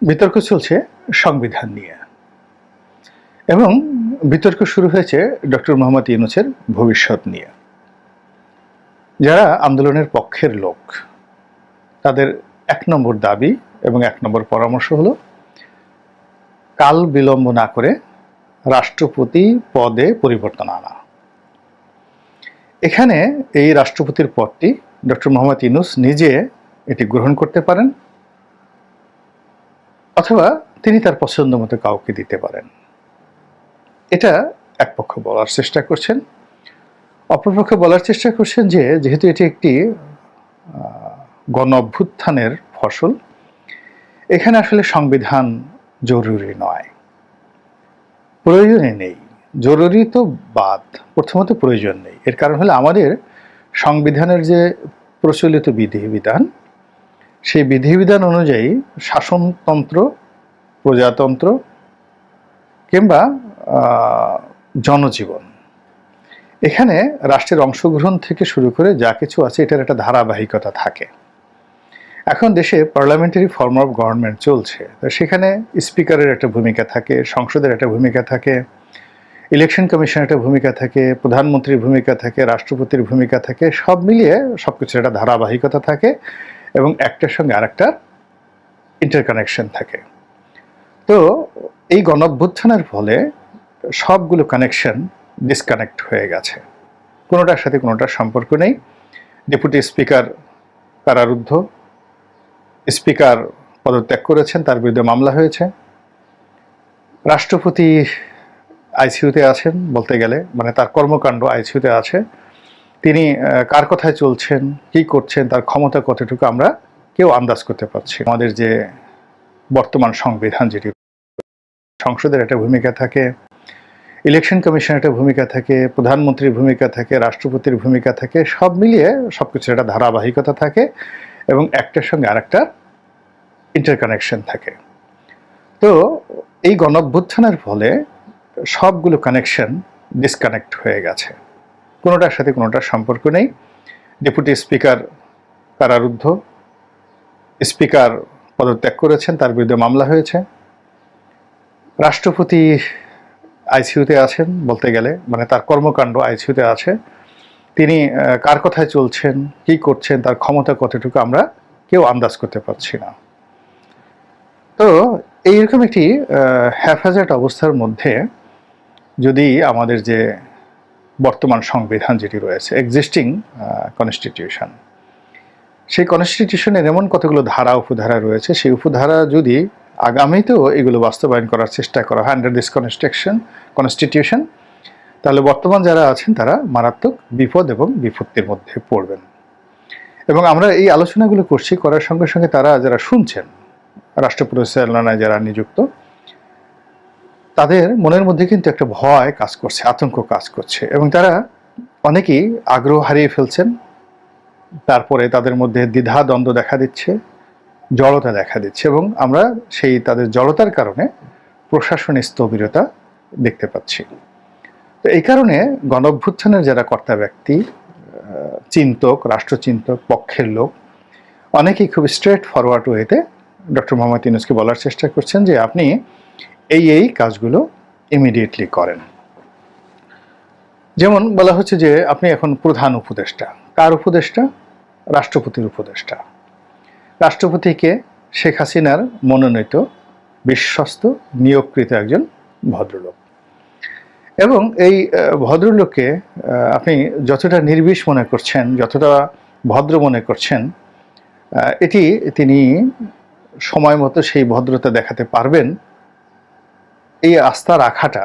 বিতর্ক চলছে সংবিধান নিয়ে এবং বিতর্ক শুরু হয়েছে ডক্টর মোহাম্মদ ইউনূসের ভবিষ্যৎ নিয়ে। যারা আন্দোলনের পক্ষের লোক তাদের এক নম্বর দাবি এবং এক নম্বর পরামর্শ হলো কাল বিলম্ব না করে রাষ্ট্রপতি পদে পরিবর্তন আনা। এখানে এই রাষ্ট্রপতির পদটি ডক্টর মোহাম্মদ ইউনূস নিজে এটি গ্রহণ করতে পারেন অথবা তিনি তার পছন্দ মতো কাউকে দিতে পারেন। এটা এক পক্ষ বলার চেষ্টা করছেন। অপরপক্ষ বলার চেষ্টা করছেন যে যেহেতু এটি একটি গণ অভ্যুত্থানের ফসল, এখানে আসলে সংবিধান জরুরি নয়, প্রয়োজনই নেই। জরুরি তো বাদ, প্রথমত প্রয়োজন নেই। এর কারণ হলো আমাদের সংবিধানের যে প্রচলিত বিধিবিধান, সেই বিধিবিধান অনুযায়ী শাসনতন্ত্র, প্রজাতন্ত্র কিংবা জনজীবন, এখানে রাষ্ট্রের অংশগ্রহণ থেকে শুরু করে যা কিছু আছে এটার একটা ধারাবাহিকতা থাকে। এখন দেশে পার্লামেন্টারি ফর্ম অফ গভর্নমেন্ট চলছে, সেখানে স্পিকারের একটা ভূমিকা থাকে, সংসদের একটা ভূমিকা থাকে, ইলেকশন কমিশনের একটা ভূমিকা থাকে, প্রধানমন্ত্রীর ভূমিকা থাকে, রাষ্ট্রপতির ভূমিকা থাকে, সব মিলিয়ে সবকিছুর একটা ধারাবাহিকতা থাকে এবং একটার সঙ্গে আরেকটা ইন্টারকানেকশন থাকে। তো এই গণঅভ্যুত্থানের ফলে সবগুলো কানেকশন ডিসকানেক্ট হয়ে গেছে, কোনোটার সাথে কোনোটার সম্পর্ক নেই। ডেপুটি স্পিকার কারারুদ্ধ, স্পিকার পদত্যাগ করেছেন, তার বিরুদ্ধে মামলা হয়েছে। রাষ্ট্রপতি আইসিইউতে আছেন, বলতে গেলে মানে তার কর্মকাণ্ড আইসিইউতে আছে। তিনি কার কথায় চলছেন, কি করছেন, তার ক্ষমতা কতটুকু আমরা কেউ আন্দাজ করতে পারছি। আমাদের যে বর্তমান সংবিধান, যেটি সংসদের একটা ভূমিকা থাকে, ইলেকশন কমিশনের একটা ভূমিকা থাকে, প্রধানমন্ত্রীর ভূমিকা থাকে, রাষ্ট্রপতির ভূমিকা থাকে, সব মিলিয়ে সবকিছুর একটা ধারাবাহিকতা থাকে এবং একটার সঙ্গে আরেকটা ইন্টারকানেকশন থাকে। তো এই গণঅভ্যুত্থানের ফলে সবগুলো কানেকশন ডিসকানেক্ট হয়ে গেছে, কোনোটার সাথে কোনোটার সম্পর্ক নেই। ডেপুটি স্পিকার কারারুদ্ধ, স্পিকার পদত্যাগ করেছেন, তার বিরুদ্ধে মামলা হয়েছে। রাষ্ট্রপতি আইসিইউতে আছেন, বলতে গেলে মানে তার কর্মকাণ্ড আইসিইউতে আছে। তিনি কার কথায় চলছেন, কি করছেন, তার ক্ষমতা কতটুকু আমরা কেউ আন্দাজ করতে পারছি না। তো এইরকম একটি হ্যাফাজার্ড অবস্থার মধ্যে যদি আমাদের যে বর্তমান সংবিধান যেটি রয়েছে, এক্সিস্টিং কনস্টিটিউশন, সেই কনস্টিটিউশনের এমন কতগুলো ধারা উপধারা রয়েছে, সেই উপধারা যদি আগামীতেও এগুলো বাস্তবায়ন করার চেষ্টা করা হয় আন্ডার দিস কনস্টিটিউশন, তাহলে বর্তমান যারা আছেন তারা মারাত্মক বিপদ এবং বিপত্তির মধ্যে পড়বেন। এবং আমরা এই আলোচনাগুলো করছি, করার সঙ্গে সঙ্গে তারা যারা শুনছেন, রাষ্ট্র পরিচালনায় যারা নিযুক্ত, তাদের মনের মধ্যে কিন্তু একটা ভয় কাজ করছে, আতঙ্ক কাজ করছে এবং তারা অনেকেই আগ্রহ হারিয়ে ফেলছেন। তারপরে তাদের মধ্যে দ্বিধা দ্বন্দ্ব দেখা দিচ্ছে, জড়তা দেখা দিচ্ছে এবং আমরা সেই তাদের জড়তার কারণে প্রশাসনের স্থবিরতা দেখতে পাচ্ছি। তো এই কারণে গণঅভ্যুত্থানের যারা কর্তা ব্যক্তি, চিন্তক, রাষ্ট্রচিন্তক, পক্ষের লোক, অনেকেই খুব স্ট্রেট ফরওয়ার্ড ওয়েতে ডক্টর মোহাম্মদ ইউনূসকে বলার চেষ্টা করছেন যে আপনি এই কাজগুলো ইমিডিয়েটলি করেন। যেমন বলা হচ্ছে যে আপনি এখন প্রধান উপদেষ্টা। কার উপদেষ্টা? রাষ্ট্রপতির উপদেষ্টা। রাষ্ট্রপতিকে শেখ হাসিনার মনোনীত, বিশ্বস্ত, নিয়োগকৃত একজন ভদ্রলোক এবং এই ভদ্রলোককে আপনি যতটা নির্বিষ মনে করছেন, যতটা ভদ্র মনে করছেন, এটি তিনি সময় মতো সেই ভদ্রতা দেখাতে পারবেন, এই আস্থা রাখাটা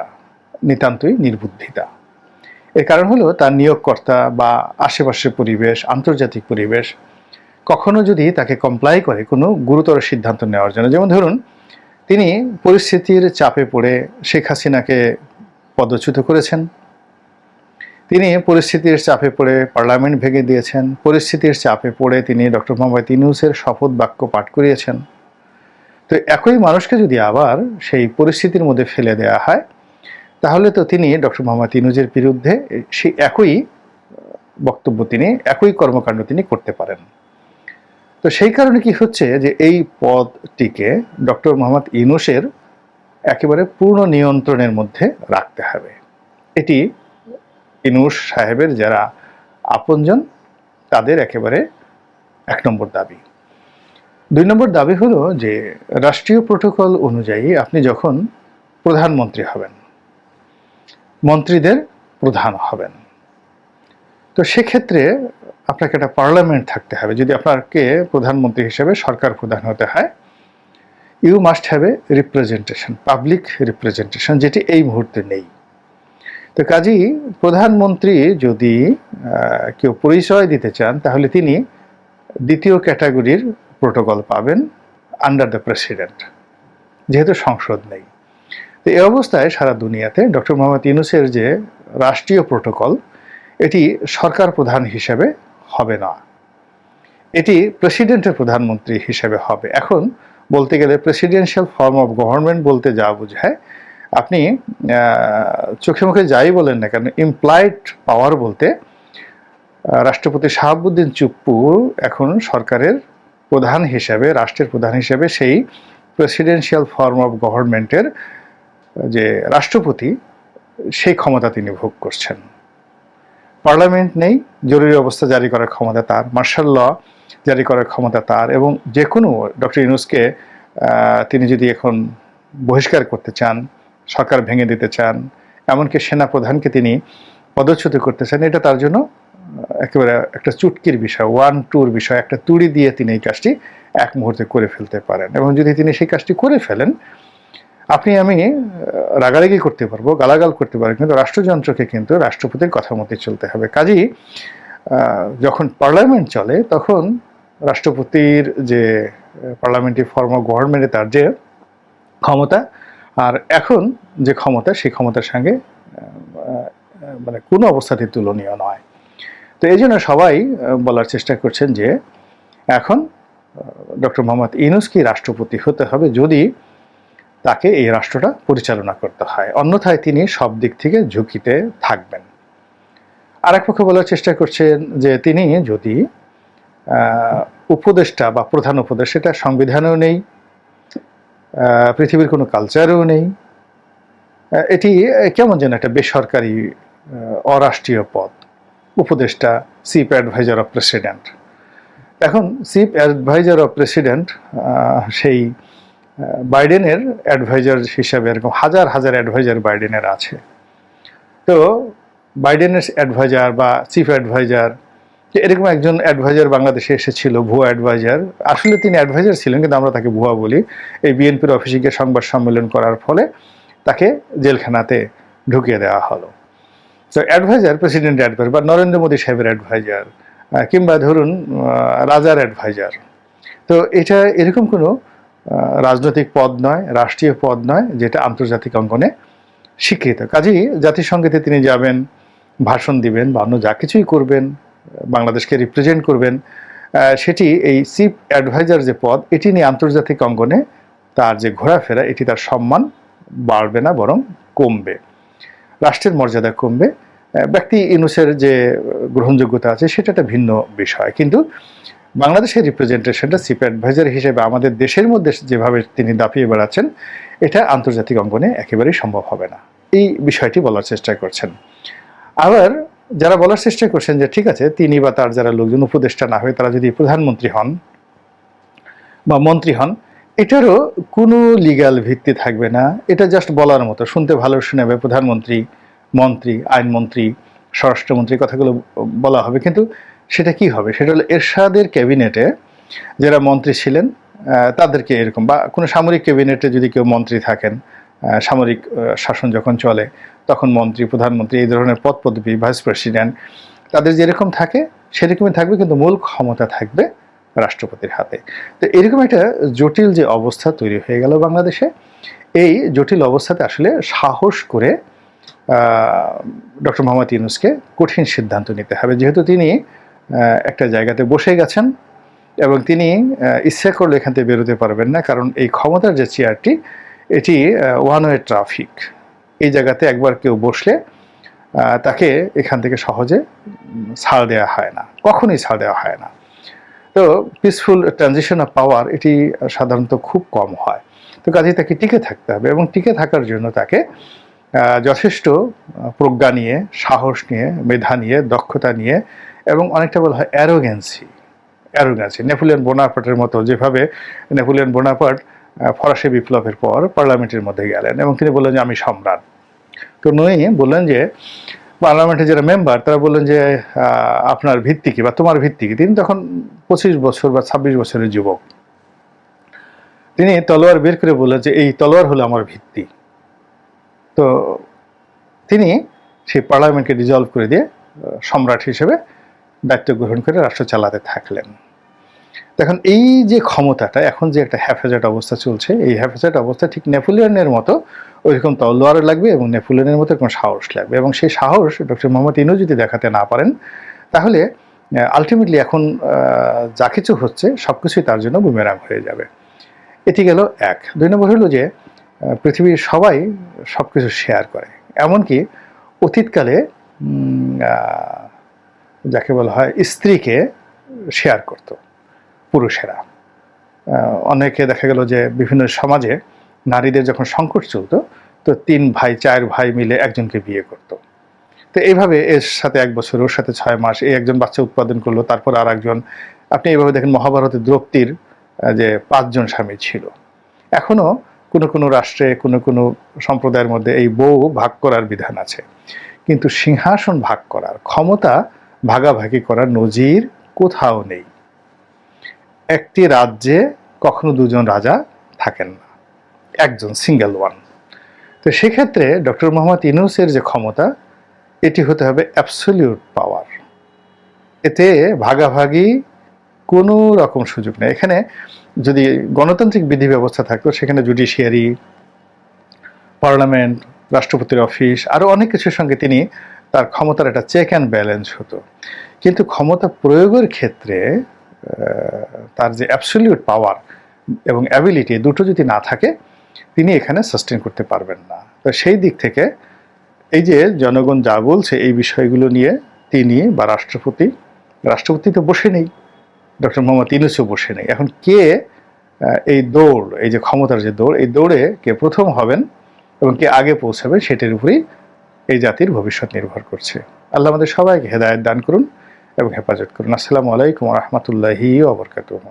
নিতান্তই নির্বুদ্ধিতা। এর কারণ হলো তার নিয়োগকর্তা বা আশেপাশের পরিবেশ, আন্তর্জাতিক পরিবেশ কখনো যদি তাকে কমপ্লাই করে কোনো গুরুতর সিদ্ধান্ত নেওয়ার জন্য, যেমন ধরুন তিনি পরিস্থিতির চাপে পড়ে শেখ হাসিনাকে পদচ্যুত করেছেন, তিনি পরিস্থিতির চাপে পড়ে পার্লামেন্ট ভেঙে দিয়েছেন, পরিস্থিতির চাপে পড়ে তিনি ডক্টর মোহাম্মদ ইউনূসের শপথ বাক্য পাঠ করিয়েছেন। তো একই মানুষকে যদি আবার সেই পরিস্থিতির মধ্যে ফেলে দেওয়া হয়, তাহলে তো তিনি ডক্টর মোহাম্মদ ইউনূসের বিরুদ্ধে সেই একই বক্তব্য, তিনি একই কর্মকাণ্ড তিনি করতে পারেন। তো সেই কারণে কি হচ্ছে যে এই পদটিকে ডক্টর মোহাম্মদ ইউনূসের একেবারে পূর্ণ নিয়ন্ত্রণের মধ্যে রাখতে হবে। এটি ইউনূস সাহেবের যারা আপনজন তাদের একেবারে 1 নম্বর দাবি। 2 নম্বর দাবি হলো যে রাষ্ট্রীয় প্রোটোকল অনুযায়ী আপনি যখন প্রধানমন্ত্রী হবেন, মন্ত্রীদের প্রধান হবেন, তো সেক্ষেত্রে আপনাকে একটা পার্লামেন্ট থাকতে হবে। যদি আপনাকে প্রধানমন্ত্রী হিসেবে সরকার প্রধান হতে হয়, you must have a representation, public representation, যেটি এই মুহূর্তে নেই। তো কাজেই প্রধানমন্ত্রী যদি কেউ পরিচয় দিতে চান তাহলে তিনি 2য় ক্যাটাগরির প্রোটোকল পাবেন আন্ডার দ্য প্রেসিডেন্ট, যেহেতু সংসদ নেই। তো এই অবস্থায় সারা দুনিয়াতে ডক্টর মোহাম্মদ ইউনূসের যে রাষ্ট্রীয় প্রোটোকল, এটি সরকার প্রধান হিসেবে হবে না, এটি প্রেসিডেন্টের প্রধানমন্ত্রী হিসেবে হবে। এখন বলতে গেলে প্রেসিডেন্সিয়াল ফর্ম অফ গভর্নমেন্ট বলতে যা বোঝায়, আপনি চোখে মুখে যাই বলেন না কেন, ইমপ্লয়েড পাওয়ার বলতে রাষ্ট্রপতি শাহাবুদ্দিন চুপ্পু এখন সরকারের প্রধান হিসেবে, রাষ্ট্রের প্রধান হিসেবে সেই প্রেসিডেন্সিয়াল ফর্ম অফ গভর্নমেন্টের যে রাষ্ট্রপতি, সেই ক্ষমতা তিনি ভোগ করছেন। পার্লামেন্ট নেই, জরুরি অবস্থা জারি করার ক্ষমতা তার, মার্শাল ল জারি করার ক্ষমতা তার, এবং যে কোনো ডক্টর ইউনূসকে তিনি যদি এখন বহিষ্কার করতে চান, সরকার ভেঙে দিতে চান, এমনকি সেনাপ্রধানকে তিনি পদচ্যুত করতে চান, এটা তার জন্য একেবারে একটা চুটকির বিষয়, 1-2 বিষয়, একটা তুড়ি দিয়ে তিনি এই কাজটি এক মুহূর্তে করে ফেলতে পারেন। এবং যদি তিনি সেই কাজটি করে ফেলেন, আপনি আমি রাগারাগি করতে পারবো, গালাগাল করতে পারবো, কিন্তু রাষ্ট্রযন্ত্রকে কিন্তু রাষ্ট্রপতির কথা মতে চলতে হবে। কাজেই যখন পার্লামেন্ট চলে তখন রাষ্ট্রপতির যে পার্লামেন্টারি ফর্ম অফ গভর্নমেন্টে তার যে ক্ষমতা আর এখন যে ক্ষমতা, সেই ক্ষমতার সঙ্গে মানে কোনো অবস্থাতেই তুলনীয় নয়। তো এই জন্য সবাই বলার চেষ্টা করছেন যে এখন ডক্টর মোহাম্মদ ইউনূসকে রাষ্ট্রপতি হতে হবে যদি তাকে এই রাষ্ট্রটা পরিচালনা করতে হয়, অন্যথায় তিনি সব দিক থেকে ঝুঁকিতে থাকবেন। আর এক পক্ষ বলার চেষ্টা করছেন যে তিনি যদি উপদেষ্টা বা প্রধান উপদেষ্টা, সেটা সংবিধানেও নেই, পৃথিবীর কোনো কালচারেও নেই, এটি কেমন যেন একটা বেসরকারি অরাষ্ট্রীয় পদ, উপদেষ্টা, চিফ অ্যাডভাইজার অফ প্রেসিডেন্ট। এখন চিফ অ্যাডভাইজার অফ প্রেসিডেন্ট সেই বাইডেনের অ্যাডভাইজার হিসাবে এরকম হাজার হাজার অ্যাডভাইজার বাইডেনের আছে। তো বাইডেনের অ্যাডভাইজার বা চিফ অ্যাডভাইজার, এরকম একজন অ্যাডভাইজার বাংলাদেশে এসেছিল, ভুয়া অ্যাডভাইজার। আসলে তিনি অ্যাডভাইজার ছিলেন, কিন্তু আমরা তাকে ভুয়া বলি। এই বিএনপির অফিসে গিয়ে সংবাদ সম্মেলন করার ফলে তাকে জেলখানাতে ঢুকিয়ে দেওয়া হলো। তো অ্যাডভাইজার, প্রেসিডেন্ট অ্যাডভাইজার বা নরেন্দ্র মোদী সাহেবের অ্যাডভাইজার, কিংবা ধরুন রাজার অ্যাডভাইজার, তো এটা এরকম কোনো রাজনৈতিক পদ নয়, রাষ্ট্রীয় পদ নয়, যেটা আন্তর্জাতিক অঙ্গনে স্বীকৃত। কাজেই জাতিসংঘেতে তিনি যাবেন, ভাষণ দিবেন বা অন্য যা কিছুই করবেন, বাংলাদেশকে রিপ্রেজেন্ট করবেন, সেটি এই চিফ অ্যাডভাইজার যে পদ, এটি নিয়ে আন্তর্জাতিক অঙ্গনে তার যে ঘোরাফেরা, এটি তার সম্মান বাড়বে না, বরং কমবে, রাষ্ট্রের মর্যাদা কমবে। ব্যক্তি ইউনূসের যে গ্রহণযোগ্যতা আছে সেটা একটা ভিন্ন বিষয়, কিন্তু বাংলাদেশের রিপ্রেজেন্টেশনটা চিফ অ্যাডভাইজার হিসেবে আমাদের দেশের মধ্যে যেভাবে তিনি দাপিয়ে বেড়াচ্ছেন, এটা আন্তর্জাতিক অঙ্গনে একেবারেই সম্ভব হবে না। এই বিষয়টি বলার চেষ্টা করছেন। আবার যারা বলার চেষ্টা করছেন যে ঠিক আছে, তিনি বা তার যারা লোকজন উপদেষ্টা না হয়ে তারা যদি প্রধানমন্ত্রী হন বা মন্ত্রী হন, এটারও কোনো লিগ্যাল ভিত্তি থাকবে না, এটা জাস্ট বলার মতো, শুনতে ভালো শোনাবে, প্রধানমন্ত্রী, মন্ত্রী, আইনমন্ত্রী, স্বরাষ্ট্রমন্ত্রী, কথাগুলো বলা হবে, কিন্তু সেটা কি হবে? সেটা হলো এরশাদের ক্যাবিনেটে যারা মন্ত্রী ছিলেন তাদেরকে এরকম, বা কোনো সামরিক ক্যাবিনেটে যদি কেউ মন্ত্রী থাকেন, সামরিক শাসন যখন চলে তখন মন্ত্রী, প্রধানমন্ত্রী, এই ধরনের পদ পদবি, ভাইস প্রেসিডেন্ট, তাদের যেরকম থাকে সেরকমই থাকবে, কিন্তু মূল ক্ষমতা থাকবে রাষ্ট্রপতির হাতে। তো এরকম একটা জটিল যে অবস্থা তৈরি হয়ে গেল বাংলাদেশে, এই জটিল অবস্থাতে আসলে সাহস করে ডক্টর মোহাম্মদ ইউনূসকে কঠিন সিদ্ধান্ত নিতে হবে, যেহেতু তিনি একটা জায়গাতে বসে গেছেন এবং তিনি ইচ্ছা করলে এখান থেকে বেরোতে পারবেন না, কারণ এই ক্ষমতার যে চেয়ারটি, এটি ওয়ান ওয়ে ট্রাফিক। এই জায়গাতে একবার কেউ বসলে তাকে এখান থেকে সহজে ছাড় দেওয়া হয় না, কখনোই ছাড় দেওয়া হয় না। তো তো পিসফুল ট্রানজিশন অফ পাওয়ার এটি সাধারণত খুব কম হয়। তো কাজেই তাকে টিকে থাকতে হবে, এবং টিকে থাকার জন্য তাকে যথেষ্ট প্রজ্ঞা নিয়ে, সাহস নিয়ে, মেধা নিয়ে, দক্ষতা নিয়ে, এবং অনেকটা বলা হয় অ্যারোগেন্সি। নেপোলিয়ন বোনাপার্টের মতো, যেভাবে নেপোলিয়ন বোনাপার্ট ফরাসি বিপ্লবের পর পার্লামেন্টের মধ্যে গেলেন এবং তিনি বললেন যে আমি সম্রাট। তো নই বললেন যে পার্লামেন্টের যারা মেম্বার তারা বললেন যে আপনার ভিত্তি কি বা তোমার ভিত্তি কি। তিনি তখন 25 বছর বা 26 বছরের যুবক। তিনি তলোয়ার বের করে বললেন যে এই তলোয়ার হলো আমার ভিত্তি। তো তিনি সেই পার্লামেন্টকে ডিজলভ করে দিয়ে সম্রাট হিসেবে দায়িত্ব গ্রহণ করে রাষ্ট্র চালাতে থাকলেন। এখন এই যে ক্ষমতাটা, এখন যে একটা হ্যাফেজেট অবস্থা চলছে, এই হ্যাফেজেট অবস্থা ঠিক নেপোলিয়নের মতো ওইরকম তলোয়ার লাগবে এবং নেপোলিয়নের মতো এরকম সাহস লাগবে, এবং সেই সাহস ডক্টর মোহাম্মদ ইউনূস যদি দেখাতে না পারেন তাহলে আলটিমেটলি এখন যা কিছু হচ্ছে সব কিছুই তার জন্য বুমেরাং হয়ে যাবে। এটি গেল এক। 2 নম্বর হলো যে পৃথিবীর সবাই সব কিছু শেয়ার করে, এমনকি অতীতকালে যাকে বলা হয় স্ত্রীকে শেয়ার করত পুরুষেরা। অনেকে দেখা গেল যে বিভিন্ন সমাজে নারীদের যখন সংকট চলতো তো 3 ভাই 4 ভাই মিলে একজনকে বিয়ে করত। তো এইভাবে এর সাথে 1 বছর, ওর সাথে 6 মাস, এই একজন বাচ্চা উৎপাদন করলো, তারপর আর একজন। আপনি এইভাবে দেখেন মহাভারতে দ্রৌপদীর যে 5 জন স্বামী ছিল। এখনো কোনো কোনো রাষ্ট্রে, কোনো কোনো সম্প্রদায়ের মধ্যে এই বউ ভাগ করার বিধান আছে, কিন্তু সিংহাসন ভাগ করার, ক্ষমতা ভাগাভাগি করার নজির কোথাও নেই। একটি রাজ্যে কখনো 2 জন রাজা থাকেন না, একজন, সিঙ্গেল ওয়ান। তো সেক্ষেত্রে ডক্টর মোহাম্মদ ইউনূসের যে ক্ষমতা, এটি হতে হবে অ্যাবসলিউট পাওয়ার। এতে ভাগাভাগি কোনো রকম সুযোগ নেই। এখানে যদি গণতান্ত্রিক বিধি ব্যবস্থা থাকতো, সেখানে জুডিশিয়ারি, পার্লামেন্ট, রাষ্ট্রপতির অফিস, আরও অনেক কিছুর সঙ্গে তিনি তার ক্ষমতার একটা চেক অ্যান্ড ব্যালেন্স হতো। কিন্তু ক্ষমতা প্রয়োগের ক্ষেত্রে তার যে অ্যাবসলিউট পাওয়ার এবং অ্যাবিলিটি, দুটো যদি না থাকে তিনি এখানে সাস্টেন করতে পারবেন না। তো সেই দিক থেকে এই যে জনগণ যা বলছে এই বিষয়গুলো নিয়ে তিনি বা রাষ্ট্রপতি তো বসে নেই, ডক্টর মোহাম্মদ ইউনূসও বসে নেই। এখন কে এই দৌড়, এই যে ক্ষমতার যে দৌড়, এই দৌড়ে কে প্রথম হবেন এবং কে আগে পৌঁছাবেন, সেটার উপরেই এই জাতির ভবিষ্যৎ নির্ভর করছে। আল্লাহ আমাদের সবাইকে হেদায়েত দান করুন এবং হেফাজত করুন। আসসালামু আলাইকুম ওয়া রাহমাতুল্লাহি ওয়া বারাকাতুহু।